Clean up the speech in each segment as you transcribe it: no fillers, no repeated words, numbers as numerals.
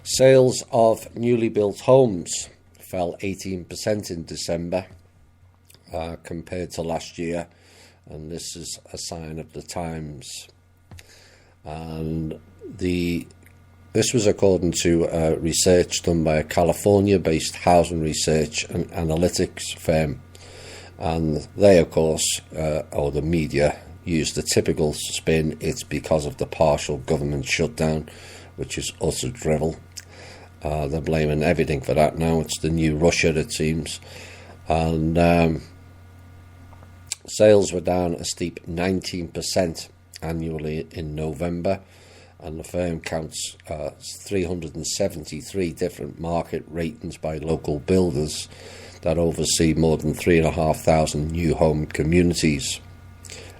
Sales of newly built homes fell 18% in December compared to last year, and this is a sign of the times. And this was according to research done by a California-based housing research and analytics firm. And they, of course, or the media, use the typical spin, it's because of the partial government shutdown, which is utter drivel. They're blaming everything for that now. It's the new Russia, it seems. And sales were down a steep 19% annually in November, and the firm counts 373 different market ratings by local builders that oversee more than 3,500 new home communities,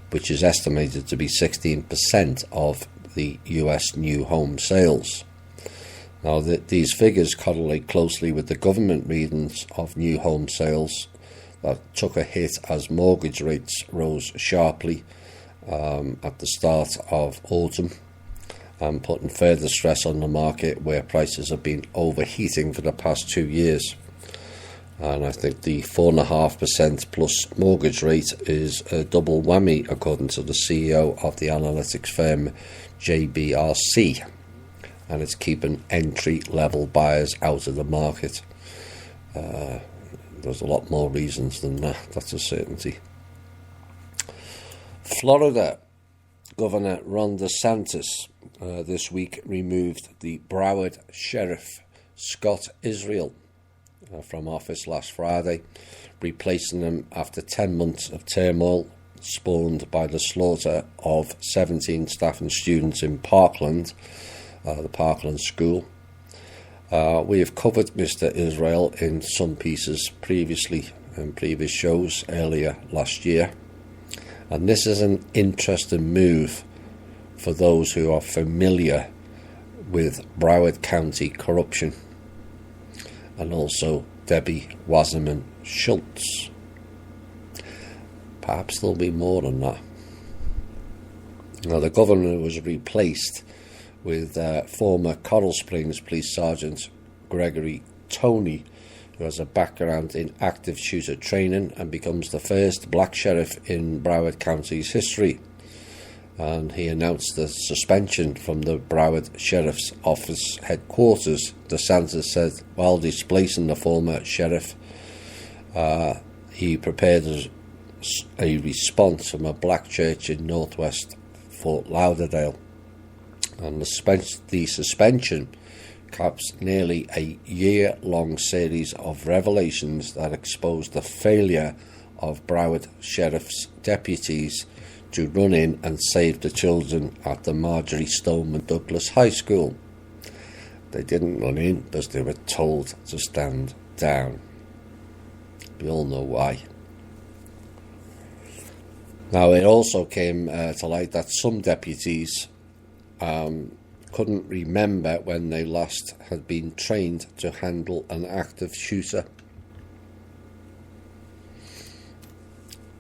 which is estimated to be 16% of the US new home sales. Now, these figures correlate closely with the government readings of new home sales that took a hit as mortgage rates rose sharply at the start of autumn, and putting further stress on the market where prices have been overheating for the past 2 years. And I think the 4.5% plus mortgage rate is a double whammy, according to the CEO of the analytics firm JBRC, and it's keeping entry-level buyers out of the market. There's a lot more reasons than that, that's a certainty. Florida Governor Ron DeSantis this week removed the Broward Sheriff Scott Israel from office last Friday, replacing him after 10 months of turmoil spawned by the slaughter of 17 staff and students in Parkland, the Parkland School. We have covered Mr. Israel in some pieces previously in previous shows earlier last year, and this is an interesting move for those who are familiar with Broward County corruption, and also Debbie Wasserman Schultz. Perhaps there'll be more than that. Now, the governor was replaced with former Coral Springs Police Sergeant Gregory Toney, who has a background in active shooter training and becomes the first black sheriff in Broward County's history. And he announced the suspension from the Broward Sheriff's Office headquarters. DeSantis said while displacing the former sheriff, he prepared a response from a black church in northwest Fort Lauderdale. And the suspension caps nearly a year-long series of revelations that exposed the failure of Broward Sheriff's deputies to run in and save the children at the Marjorie Stoneman Douglas High School. They didn't run in because they were told to stand down. We all know why. Now, it also came to light that some deputies couldn't remember when they last had been trained to handle an active shooter,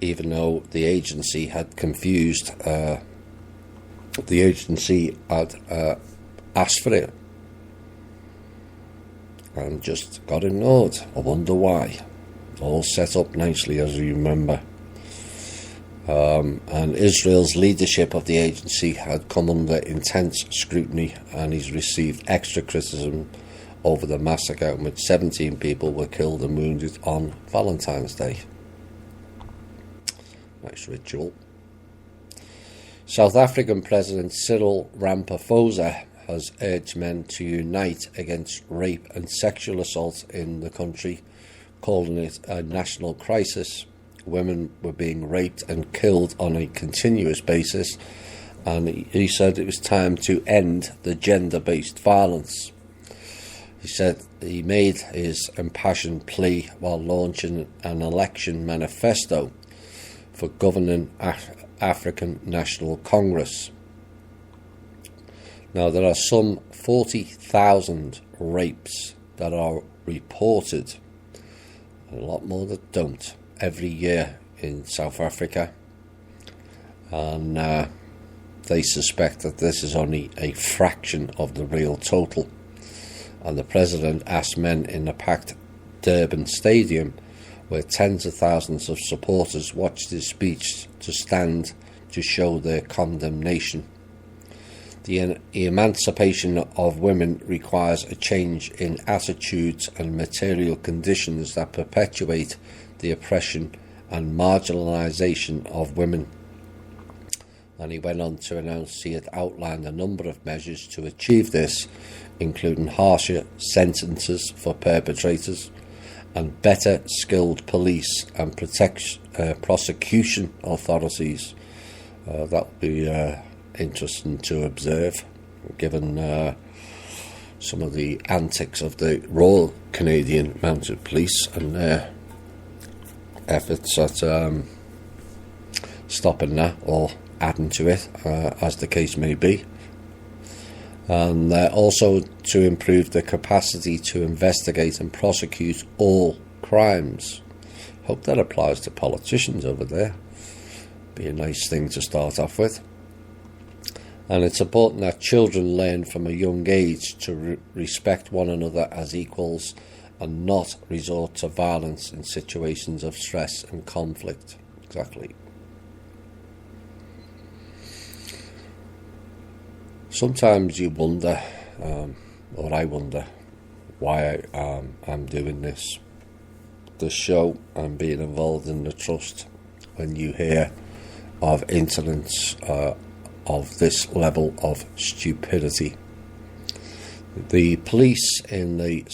even though the agency had asked for it and just got ignored. I wonder why. All set up nicely, as you remember. And Israel's leadership of the agency had come under intense scrutiny, and he's received extra criticism over the massacre in which 17 people were killed and wounded on Valentine's Day. Nice ritual. South African President Cyril Ramaphosa has urged men to unite against rape and sexual assault in the country, calling it a national crisis. Women were being raped and killed on a continuous basis, and he said it was time to end the gender-based violence. He said he made his impassioned plea while launching an election manifesto for governing African National Congress. Now, there are some 40,000 rapes that are reported, and a lot more that don't, every year in South Africa, and they suspect that this is only a fraction of the real total, and the president asked men in a packed Durban stadium, where tens of thousands of supporters watched his speech, to stand to show their condemnation. The emancipation of women requires a change in attitudes and material conditions that perpetuate the oppression and marginalisation of women. And he went on to announce he had outlined a number of measures to achieve this, including harsher sentences for perpetrators and better skilled police and prosecution authorities. That would be interesting to observe, given some of the antics of the Royal Canadian Mounted Police and their efforts at stopping that or adding to it, as the case may be. And also to improve the capacity to investigate and prosecute all crimes. Hope that applies to politicians over there. Be a nice thing to start off with. And it's important that children learn from a young age to respect one another as equals and not resort to violence in situations of stress and conflict. Exactly. Sometimes you wonder, or I wonder, why I'm doing this show and being involved in the trust, when you hear of incidents of this level of stupidity. The police in the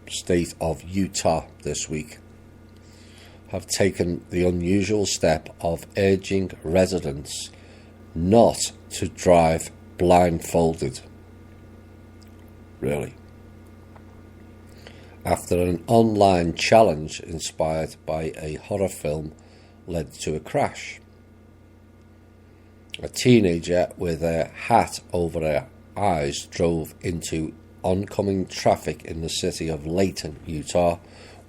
state of Utah this week have taken the unusual step of urging residents not to drive blindfolded. Really. After an online challenge inspired by a horror film led to a crash. A teenager with a hat over her eyes drove into oncoming traffic in the city of Layton, Utah,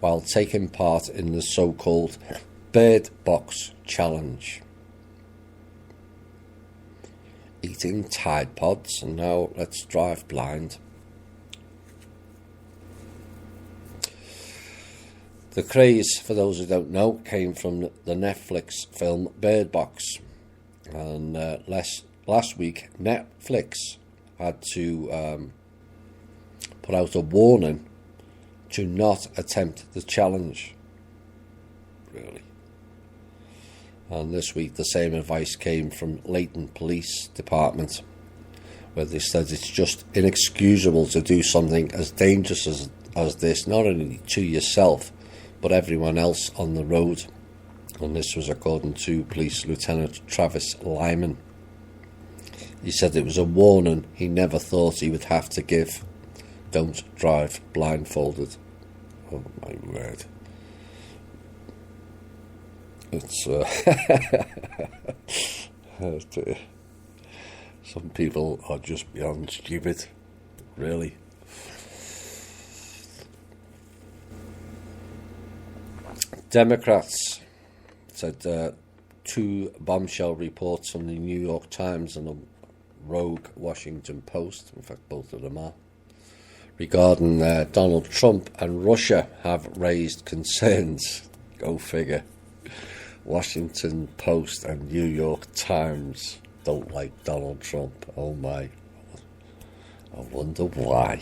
while taking part in the so-called Bird Box Challenge. Eating Tide Pods, and now let's drive blind. The craze, for those who don't know, came from the Netflix film Bird Box. And last week, Netflix had to put out a warning to not attempt the challenge. Really. And this week, the same advice came from Layton Police Department, where they said it's just inexcusable to do something as dangerous as this, not only to yourself, but everyone else on the road. And this was according to Police Lieutenant Travis Lyman. He said it was a warning he never thought he would have to give. Don't drive blindfolded. Oh my word. It's some people are just beyond stupid, really. Democrats said two bombshell reports from the New York Times and the rogue Washington Post, in fact both of them are, regarding Donald Trump and Russia have raised concerns. Go figure. Washington Post and New York Times don't like Donald Trump. Oh my. I wonder why.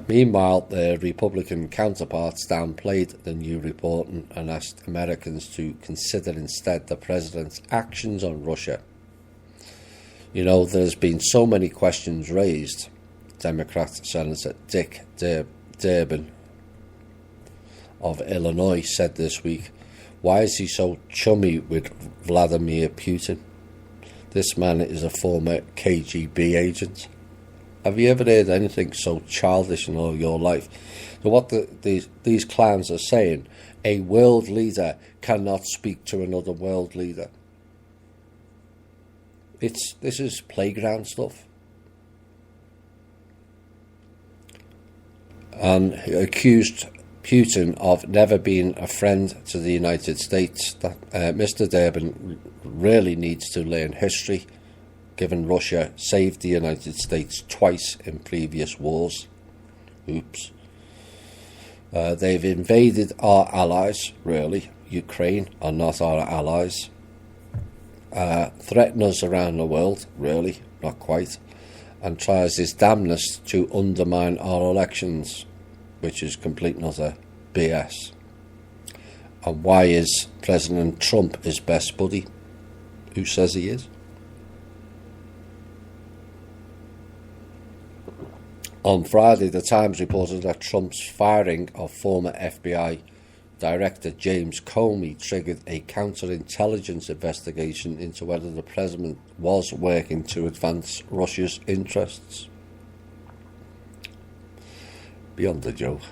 Meanwhile, their Republican counterparts downplayed the new report and asked Americans to consider instead the president's actions on Russia. You know, there's been so many questions raised. Democrat Senator Dick Durbin of Illinois said this week, why is he so chummy with Vladimir Putin? This man is a former KGB agent. Have you ever heard anything so childish in all your life? So what these clowns are saying, a world leader cannot speak to another world leader. This is playground stuff. And accused Putin of never being a friend to the United States. Mr. Durbin really needs to learn history given Russia saved the United States twice in previous wars. Oops. They've invaded our allies, really. Ukraine are not our allies. Threaten us around the world, really, not quite. And tries his damnedest to undermine our elections, which is complete and utter BS. And why is President Trump his best buddy? Who says he is? On Friday, The Times reported that Trump's firing of former FBI Director James Comey triggered a counterintelligence investigation into whether the president was working to advance Russia's interests. Beyond a joke.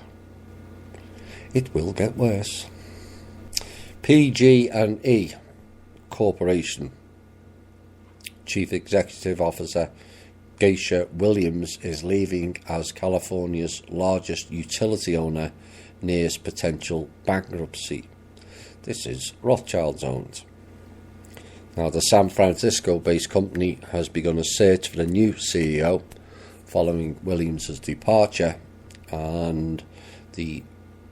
It will get worse. PG&E Corporation Chief Executive Officer Geisha Williams is leaving as California's largest utility owner nears potential bankruptcy. This is Rothschild's owned. Now, the San Francisco-based company has begun a search for a new CEO following Williams' departure, and the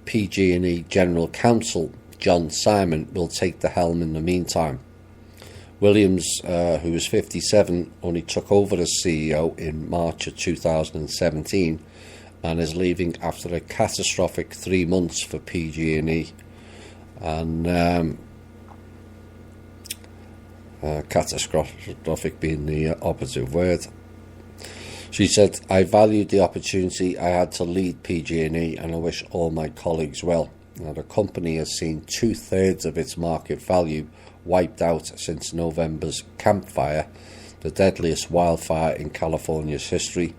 PG&E General Counsel John Simon will take the helm in the meantime. Williams, who was 57, only took over as CEO in March of 2017 and is leaving after a catastrophic 3 months for PG&E. And catastrophic being the operative word. She said, "I valued the opportunity I had to lead PG&E and I wish all my colleagues well. Now, the company has seen 2/3 of its market value wiped out since November's Camp Fire, the deadliest wildfire in California's history,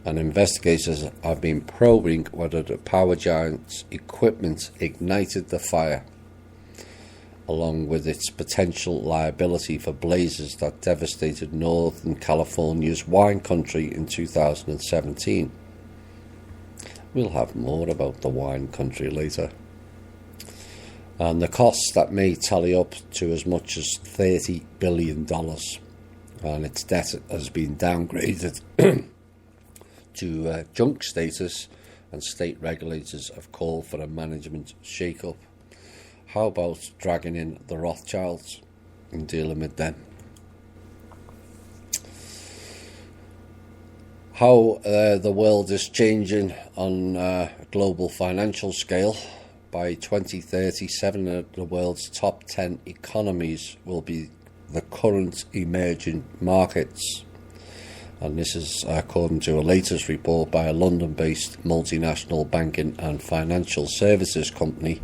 and investigators have been probing whether the power giant's equipment ignited the fire, along with its potential liability for blazes that devastated Northern California's wine country in 2017. We'll have more about the wine country later. And the costs that may tally up to as much as $30 billion, and its debt has been downgraded to junk status, and state regulators have called for a management shake-up. How about dragging in the Rothschilds and dealing with them? How the world is changing on a global financial scale. By 2030, 7 of the world's top 10 economies will be the current emerging markets. And this is according to a latest report by a London-based multinational banking and financial services company,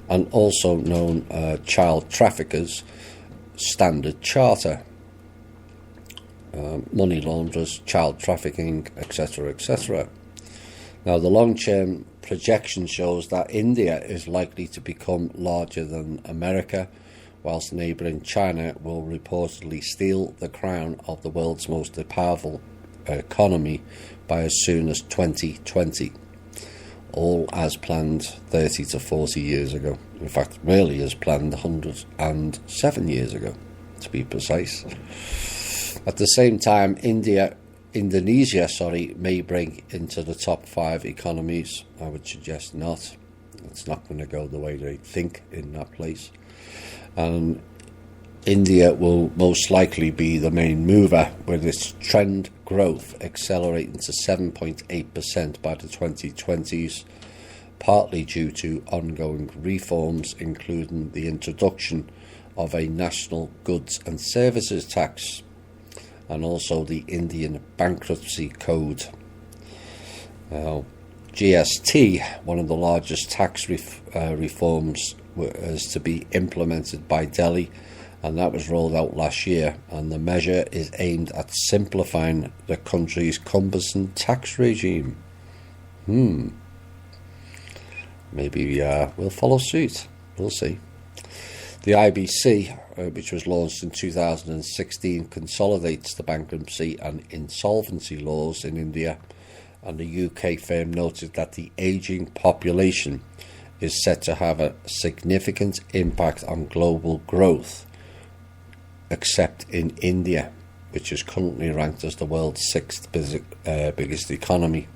and also known child traffickers, Standard Chartered, money launderers, child trafficking, etc., etc. Now, the long-term projection shows that India is likely to become larger than America, whilst neighbouring China will reportedly steal the crown of the world's most powerful economy by as soon as 2020. All as planned 30 to 40 years ago. In fact, really as planned 107 years ago, to be precise. At the same time, Indonesia may bring into the top 5 economies. I would suggest not. It's not going to go the way they think in that place. And India will most likely be the main mover, with its trend growth accelerating to 7.8% by the 2020s, partly due to ongoing reforms, including the introduction of a national goods and services tax, and also the Indian Bankruptcy Code. Now, GST, one of the largest tax reforms, is to be implemented by Delhi, and that was rolled out last year, and the measure is aimed at simplifying the country's cumbersome tax regime. Maybe we'll follow suit. We'll see. The IBC, which was launched in 2016, consolidates the bankruptcy and insolvency laws in India, and the UK firm noted that the ageing population is set to have a significant impact on global growth, except in India, which is currently ranked as the world's sixth biggest economy.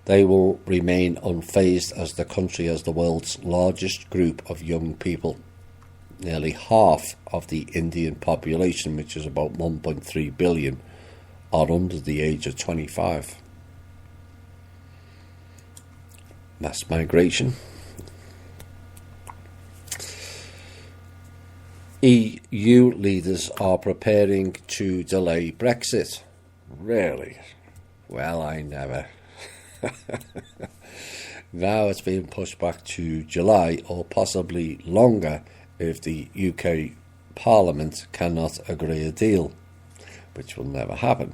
They will remain unfazed as the country has the world's largest group of young people. Nearly half of the Indian population, which is about 1.3 billion, are under the age of 25. Mass migration. EU leaders are preparing to delay Brexit. Really? Well, I never. Now it's being pushed back to July or possibly longer if the UK Parliament cannot agree a deal, which will never happen.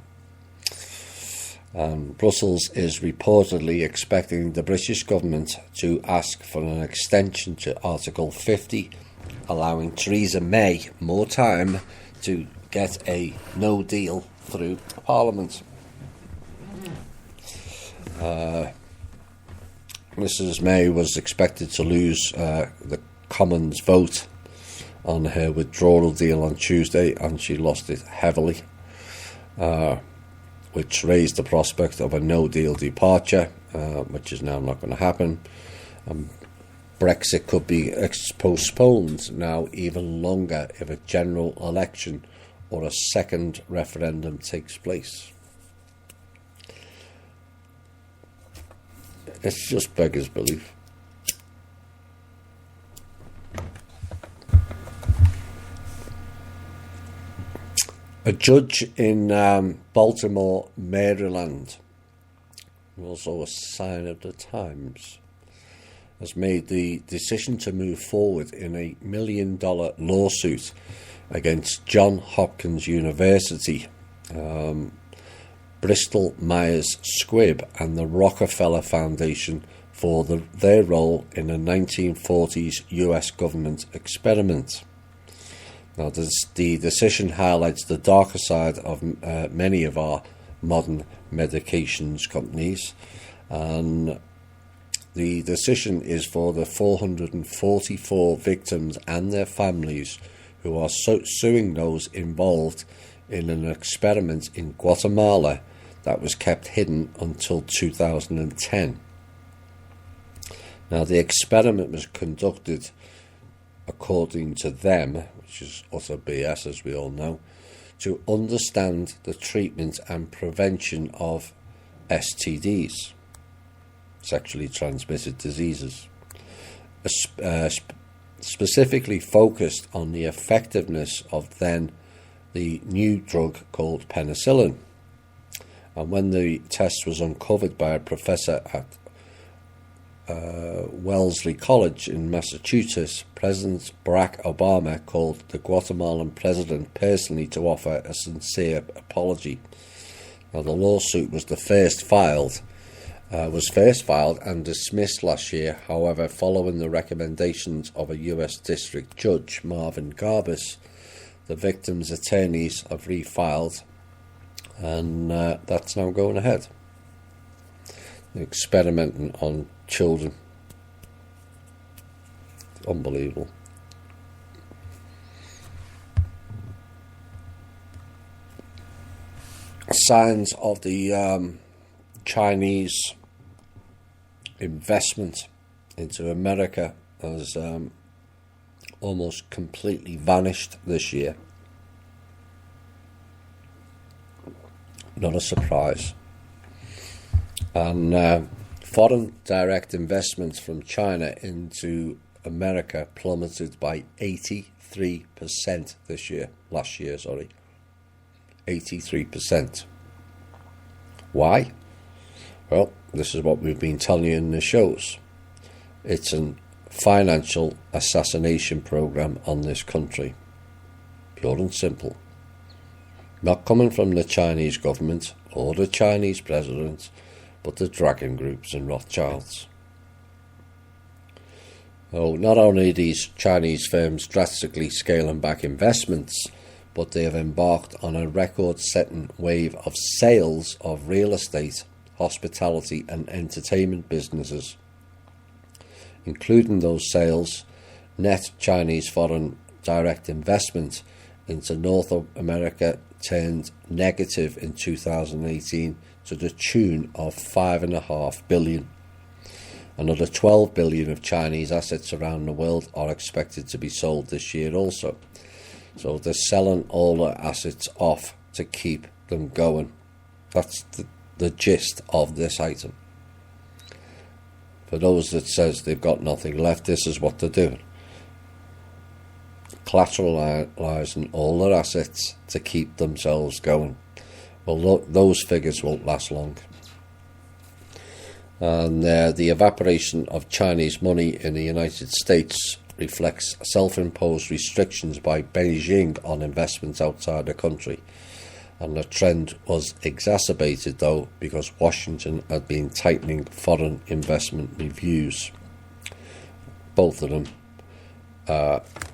Brussels is reportedly expecting the British government to ask for an extension to Article 50, allowing Theresa May more time to get a no deal through Parliament. Mrs May was expected to lose the Commons vote on her withdrawal deal on Tuesday, and she lost it heavily, which raised the prospect of a no-deal departure, which is now not going to happen. Brexit could be postponed now even longer if a general election or a second referendum takes place. It's just beggars belief. A judge in Baltimore, Maryland, also a sign of the times, has made the decision to move forward in a $1 million lawsuit against Johns Hopkins University, Bristol Myers Squibb and the Rockefeller Foundation for their role in a 1940s US government experiment. Now, the decision highlights the darker side of many of our modern medications companies, and the decision is for the 444 victims and their families who are suing those involved in an experiment in Guatemala that was kept hidden until 2010. Now, the experiment was conducted, according to them, which is utter BS as we all know, to understand the treatment and prevention of STDs, sexually transmitted diseases, specifically focused on the effectiveness of then the new drug called penicillin. And when the test was uncovered by a professor at Wellesley College in Massachusetts, President Barack Obama called the Guatemalan president personally to offer a sincere apology. Now, the lawsuit was first filed and dismissed last year. However, following the recommendations of a U.S. District Judge, Marvin Garbus, the victims' attorneys have refiled, and that's now going ahead. Experimenting on children. Unbelievable. Signs of the Chinese investment into America has almost completely vanished this year. Not a surprise. And foreign direct investments from China into America plummeted by 83% last year, 83%. Why? Well, this is what we've been telling you in the shows. It's a financial assassination program on this country. Pure and simple. Not coming from the Chinese government or the Chinese president, but the dragon groups and Rothschilds. Oh, not only are these Chinese firms drastically scaling back investments, but they have embarked on a record-setting wave of sales of real estate, hospitality and entertainment businesses. Including those sales, net Chinese foreign direct investment into North America turned negative in 2018 to the tune of $5.5 billion. Another $12 billion of Chinese assets around the world are expected to be sold this year also. So they're selling all their assets off to keep them going. That's the gist of this item. For those that says they've got nothing left, this is what they're doing. Collateralising all their assets to keep themselves going. Well, those figures won't last long. And the evaporation of Chinese money in the United States reflects self-imposed restrictions by Beijing on investments outside the country. And the trend was exacerbated, though, because Washington had been tightening foreign investment reviews. Both of them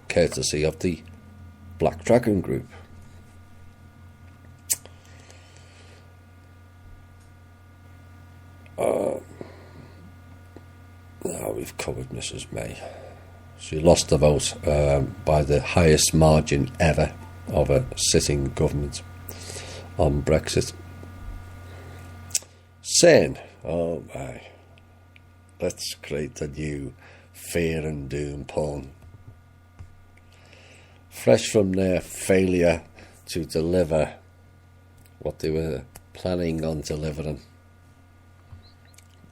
courtesy of the Black Dragon Group. Now we've covered Mrs. May. She lost the vote by the highest margin ever of a sitting government on Brexit. Saying, oh my, let's create a new fear and doom porn. Fresh from their failure to deliver what they were planning on delivering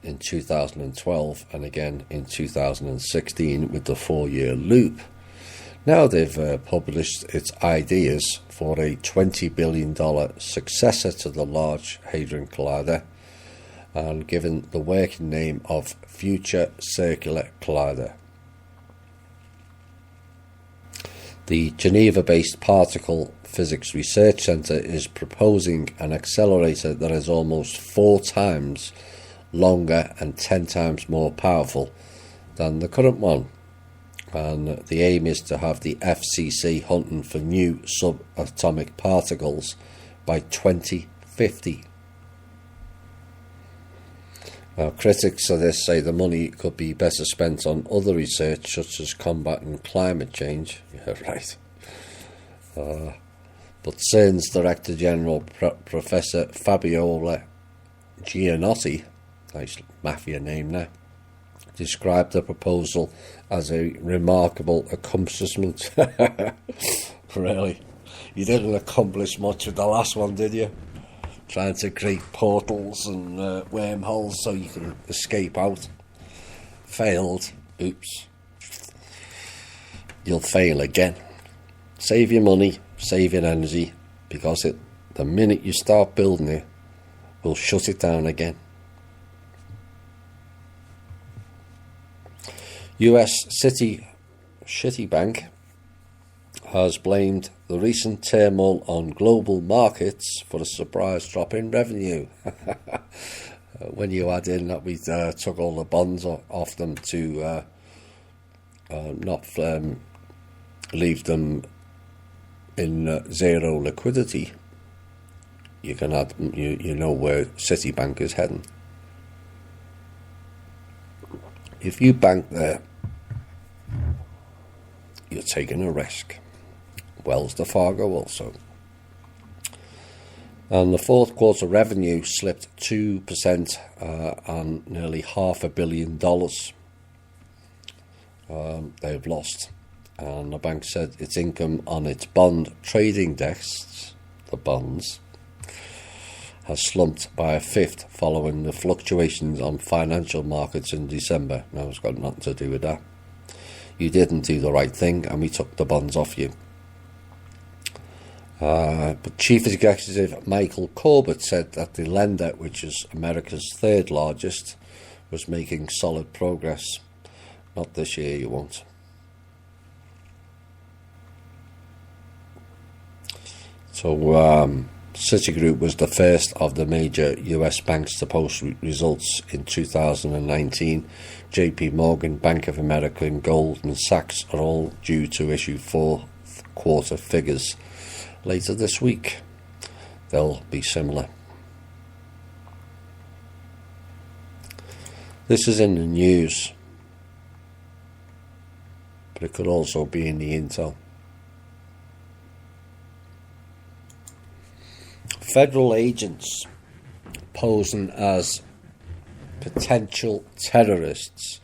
in 2012 and again in 2016 with the 4-year loop. Now they've published its ideas for a $20 billion successor to the Large Hadron Collider and given the working name of Future Circular Collider. The Geneva-based Particle Physics Research Centre is proposing an accelerator that is almost 4 times longer and 10 times more powerful than the current one, and the aim is to have the FCC hunting for new subatomic particles by 2050. Now, critics of this say the money could be better spent on other research such as combating climate change. Yeah, right. But CERN's Director General Professor Fabiola Gianotti, nice mafia name now, described the proposal as a remarkable accomplishment. Really? You didn't accomplish much with the last one, did you? Trying to create portals and wormholes so you can escape out. Failed. Oops. You'll fail again. Save your money, save your energy, because the minute you start building it, we'll shut it down again. US Citibank has blamed the recent turmoil on global markets for a surprise drop in revenue. When you add in that we took all the bonds off them to not leave them in zero liquidity, you can add, you know where Citibank is heading. If you bank there, you're taking a risk. Wells Fargo also. And the fourth quarter revenue slipped 2% on nearly $500 million. They've lost. And the bank said its income on its bond trading desks, the bonds, has slumped by a fifth following the fluctuations on financial markets in December. Now, it's got nothing to do with that. You didn't do the right thing and we took the bonds off you. But Chief Executive Michael Corbett said that the lender, which is America's third largest, was making solid progress. Not this year, you won't. So Citigroup was the first of the major US banks to post results in 2019. JP Morgan, Bank of America and Goldman Sachs are all due to issue fourth quarter figures later this week. They'll be similar. This is in the news, but it could also be in the intel. Federal agents posing as potential terrorists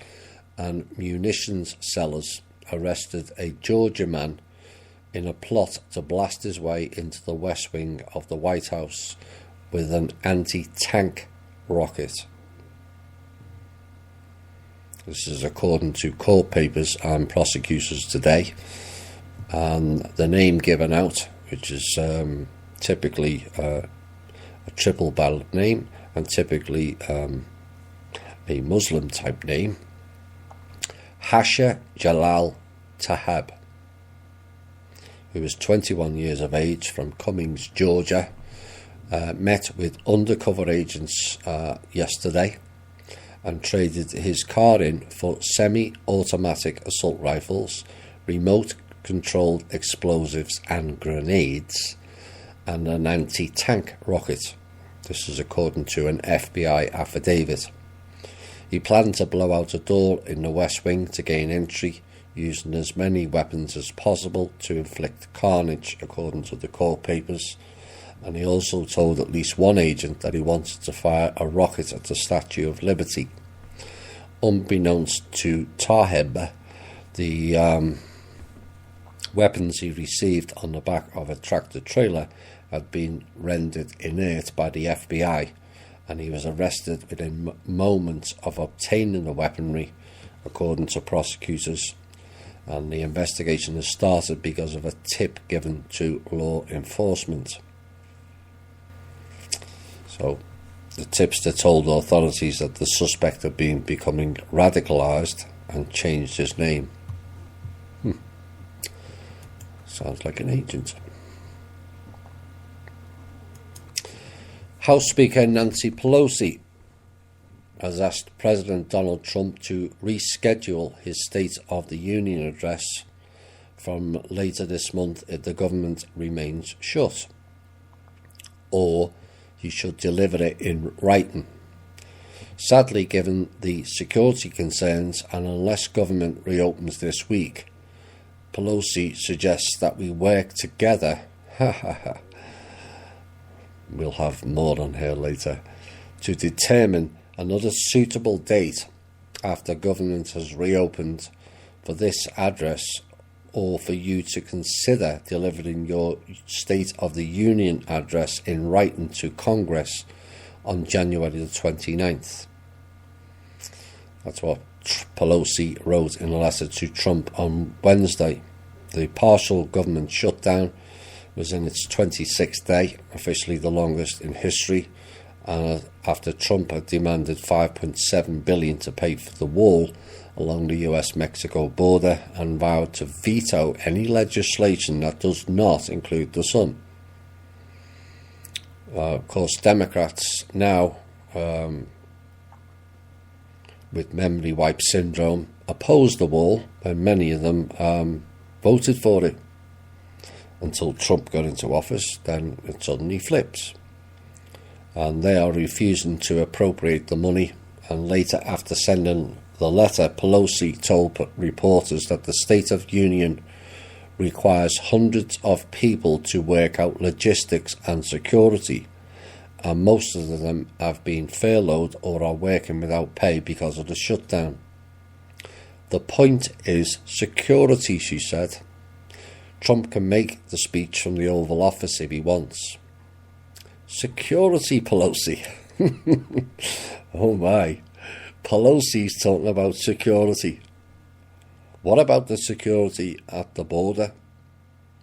and munitions sellers arrested a Georgia man in a plot to blast his way into the West Wing of the White House with an anti-tank rocket. This is according to court papers and prosecutors today. And the name given out, which is typically a triple barrel name and typically a Muslim type name, Hasha Jalal Tahab, who was 21 years of age from Cummings, Georgia, met with undercover agents yesterday and traded his car in for semi-automatic assault rifles, remote-controlled explosives and grenades, and an anti-tank rocket. This is according to an FBI affidavit. He planned to blow out a door in the West Wing to gain entry, using as many weapons as possible to inflict carnage, according to the court papers. And he also told at least one agent that he wanted to fire a rocket at the Statue of Liberty. Unbeknownst to Taheb, the weapons he received on the back of a tractor trailer had been rendered inert by the FBI, and he was arrested within moments of obtaining the weaponry, according to prosecutors. And the investigation has started because of a tip given to law enforcement. So the tipster told authorities that the suspect had been becoming radicalised and changed his name. Sounds like an agent. House Speaker Nancy Pelosi has asked President Donald Trump to reschedule his State of the Union address from later this month if the government remains shut, or he should deliver it in writing. Sadly, given the security concerns, and unless government reopens this week, Pelosi suggests that we work together. We'll have more on her later, to determine another suitable date after government has reopened for this address, or for you to consider delivering your State of the Union address in writing to Congress on January the 29th. That's what Pelosi wrote in a letter to Trump on Wednesday. The partial government shutdown was in its 26th day, officially the longest in history, after Trump had demanded $5.7 billion to pay for the wall along the US-Mexico border and vowed to veto any legislation that does not include the sun. Of course, Democrats now, with memory wipe syndrome, oppose the wall, and many of them voted for it. Until Trump got into office, then it suddenly flips. And they are refusing to appropriate the money. And later, after sending the letter, Pelosi told reporters that the State of Union requires hundreds of people to work out logistics and security, and most of them have been furloughed or are working without pay because of the shutdown. The point is security, she said. Trump can make the speech from the Oval Office if he wants. Security, Pelosi. Oh my. Pelosi's talking about security. What about the security at the border?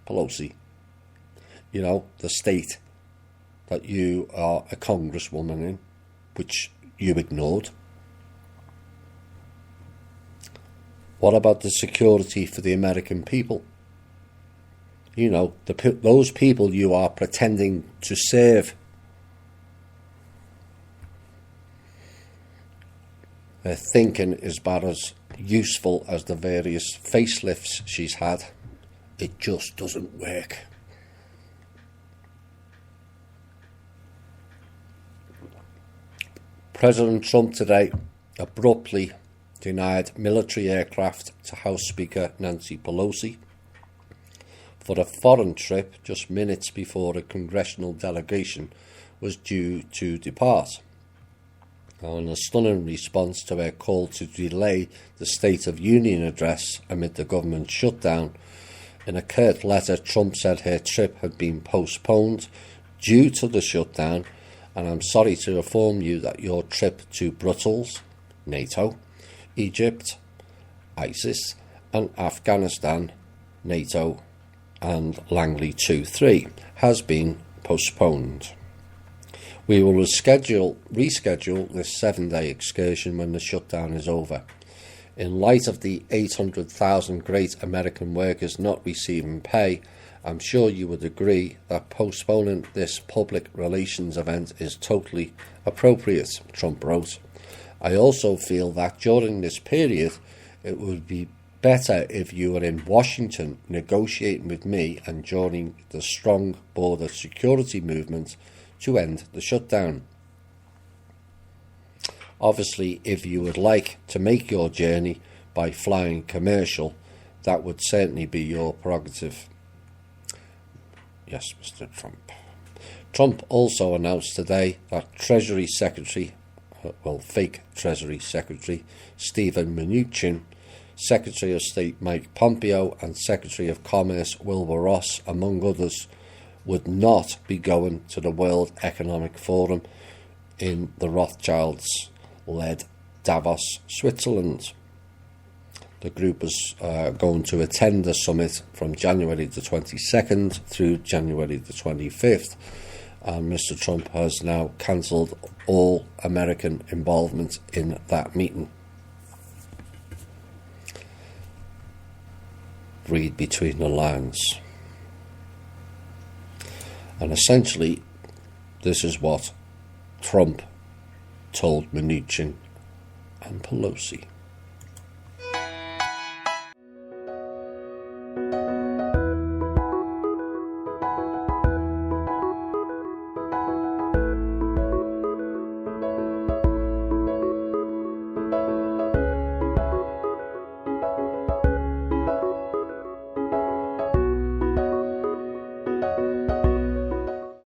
Pelosi. You know, the state that you are a congresswoman in, which you ignored. What about the security for the American people? You know, those people you are pretending to serve. Her thinking is about as useful as the various facelifts she's had. It just doesn't work. President Trump today abruptly denied military aircraft to House Speaker Nancy Pelosi for a foreign trip just minutes before a congressional delegation was due to depart. Now, in a stunning response to her call to delay the State of Union address amid the government shutdown, in a curt letter, Trump said her trip had been postponed due to the shutdown, and I'm sorry to inform you that your trip to Brussels, NATO, Egypt, ISIS, and Afghanistan, NATO, and Langley 2-3 has been postponed. We will reschedule this 7-day excursion when the shutdown is over. In light of the 800,000 great American workers not receiving pay, I'm sure you would agree that postponing this public relations event is totally appropriate, Trump wrote. I also feel that during this period, it would be better if you were in Washington negotiating with me and joining the strong border security movement to end the shutdown. Obviously, if you would like to make your journey by flying commercial, that would certainly be your prerogative. Yes, Mr. Trump. Trump also announced today that fake Treasury Secretary Stephen Mnuchin, Secretary of State Mike Pompeo, and Secretary of Commerce Wilbur Ross, among others, would not be going to the World Economic Forum in the Rothschilds-led Davos, Switzerland. The group is going to attend the summit from January the 22nd through January the 25th, and Mr. Trump has now cancelled all American involvement in that meeting. Read between the lines. And essentially, this is what Trump told Mnuchin and Pelosi.